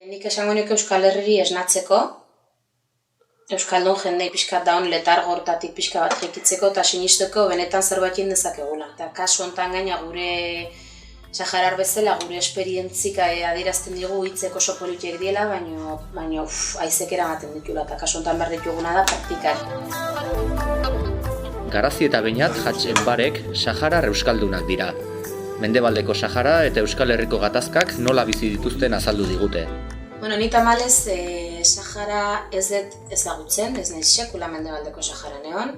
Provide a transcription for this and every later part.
Nik esango nuke Euskal Herriri esnatzeko, Euskaldun jendei pixka daun letargo hortatik pixka bat jekitzeko eta sinisteko benetan zerbait egin dezakegula. Eta kasu hontan gaina gure Saharar bezala gure esperientzik adierazten digu hitzek oso politiek diela, baina haizek eramaten ditula eta kasu hontan behar dituguna da praktikari. Garazi eta Beñat Hatxenbarek Saharar euskaldunak dira. Mendebaldeko Sahara eta Euskal Herriko gatazkak nola bizi dituzten azaldu digute. Ni tamalez Sahara ez dut ezagutzen, ez naiz sekula Mendebaldeko Saharan egon.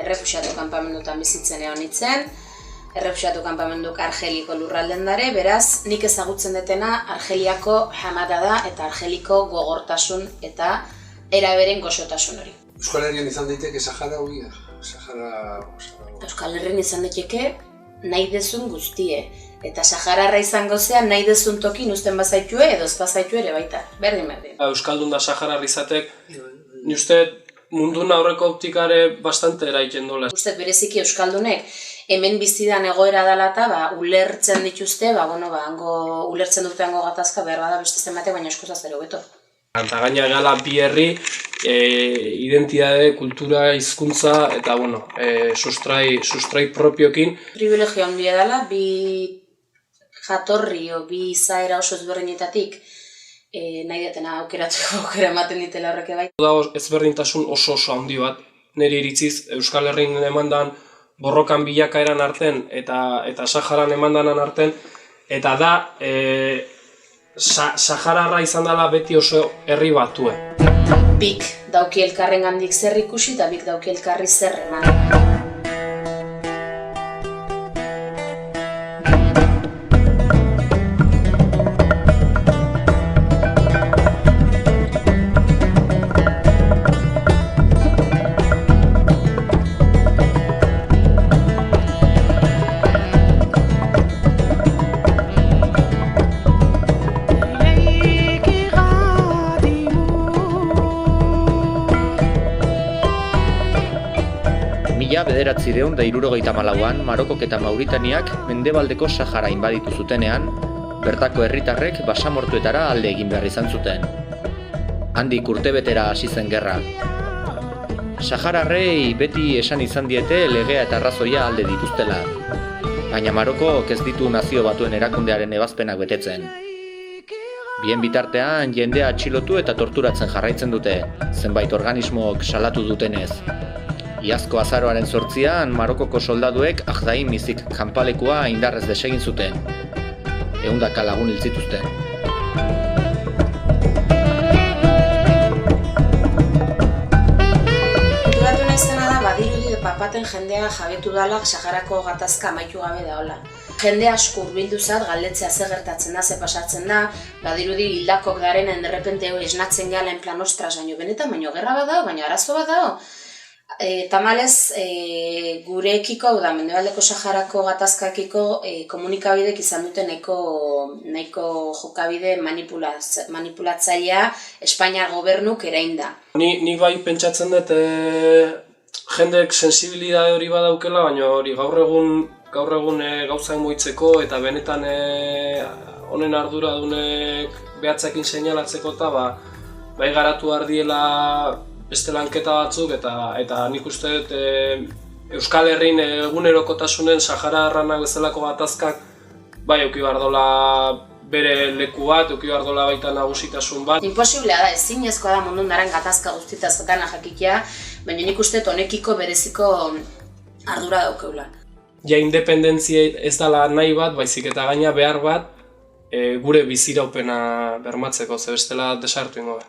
Errefuxiatu kanpamendutan bizitzen egon nintzen. Errefuxiatu kanpamenduk Argeliko lurralden dare, beraz nik ezagutzen detena Argeliako hamada da eta Argeliko gogortasun eta eraberen goxotasun hori. Euskal Herrian izan daiteke Sahara hori? Euskal Herrian izan daiteke nahi dezun guztie. Eta Sahararra izango zean nahi dezun tokin uzten bazaitue edo ez bazaitu ere baita. Berdin. Euskaldun da Saharar izatek, ni uste mundun aurreko optikare bastante eraiten dola. Uste bereziki Euskaldunek hemen bizidan egoera dela eta ulertzen dituzte, ulertzen dute hango gatazka behar bada beste zenbatek, baina askoz zer hobeto. Eta gaina gala bi herri, identitate, kultura, hizkuntza eta sustrai propiokin. Privilegio handia dela, bi jatorri o bi izaera oso ezberdinetatik nahi detena aukera ematen ditela horrek bai. Dago ezberdintasun oso handi bat, nire iritziz Euskal Herrin emandan borrokan bilakaeran arten eta Saharan emandanan arten, eta da Sahararra izan dela beti oso herri batue. Bik dauki elkarrengandik zer ikusi eta bik dauki elkarri zer eman. Mila 1964an Marokok eta Mauritaniak Mendebaldeko Sahara inbaditu zutenean, bertako herritarrek basamortuetara alde egin behar izan zuten. Handik urtebetera hasi zen gerra. Sahararrei beti esan izan diete legea eta arrazoia alde dituztela, baina Marokok ez ditu Nazio Batuen Erakundearen ebazpenak betetzen. Bien bitartean jendea atxilotu eta torturatzen jarraitzen dute, zenbait organismook salatu dutenez. Iazko azaroaren 8an Marokoko soldaduek Agdain Mizik kanpalekua indarrez desegin zuten. 100 lagun hil zituzten. Konturatu naizena da badirudi papaten jendea jabetu dala Saharako gatazka amaitu gabe daola. Jende asko hurbildu zat galdetzea zer gertatzen da, zer pasatzen da, badirudi hildakok garenen derrepente esnatzen gala en plan ostras, benetan, gerra bat dago, baina arazo bat dago. Tamalez, gurekiko, Mendebaldeko Saharako gatazkakiko komunikabidek izan dute nahiko jokabide manipulatzailea Espainiar gobernuk erainda. Nik bai pentsatzen dut jendek sensibilidade hori badaukela, baina hori gaur egun gauzak moitzeko eta benetan honen arduradunek behatzekin seinalatzeko eta bai garatu ardiela beste lanketa batzuk eta nik uste dut Euskal Herrin egunerokotasunen Sahararranak bezalako gatazkak bai eduki behar dola bere leku bat, eduki behar dola baita nagusitasun bat. Imposiblea da, ezinezkoa da mundun daren gatazka guztitaz gana jakitea, baina nik uste dut honekiko bereziko ardura daukeula. Ja independentzia ez dela nahi bat, baizik eta gaina behar bat gure biziraupena bermatzeko, ze bestela desartu ingo da.